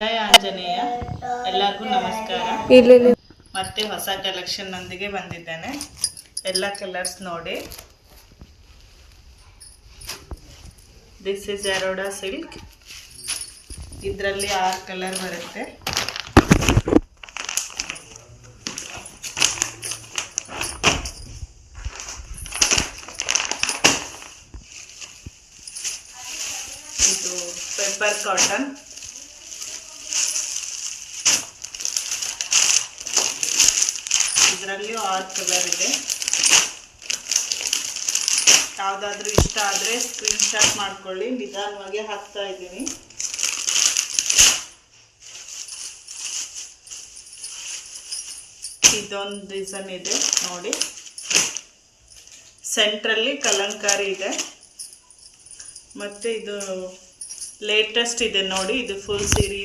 ಜಯ ಆಂಜನೇಯ. ಎಲ್ಲರಿಗೂ ನಮಸ್ಕಾರ. ಮತ್ತೆ ಹೊಸ ಕಲೆಕ್ಷನ್ ನೊಂದಿಗೆ ಬಂದಿದ್ದೇನೆ. ಎಲ್ಲ ಕಲರ್ಸ್ ನೋಡಿ. This is Aroda silk. ಇದರಲ್ಲಿ 6 ಕಲರ್ ಬರುತ್ತೆ. ಇದು ಪೆಪ್ಪರ್ ಕಾಟನ್. ಇದರಲ್ಲಿಯೂ 6 ಕಲರ್ ಇದೆ. ಯಾವುದಾದ್ರೂ ಇಷ್ಟ ಆದರೆ ಸ್ಕ್ರೀನ್ಶಾಟ್ ಮಾಡ್ಕೊಳ್ಳಿ. ನಿಧಾನವಾಗಿ ಹಾಕ್ತಾ ಇದ್ದೀನಿ. ಇದೊಂದು ಡಿಸೈನ್ ಇದೆ ನೋಡಿ. ಸೆಂಟ್ರಲ್ಲಿ ಕಲಂಕಾರಿ ಇದೆ. ಮತ್ತು ಇದು ಲೇಟೆಸ್ಟ್ ಇದೆ ನೋಡಿ. ಇದು ಫುಲ್ ಸೀರೆ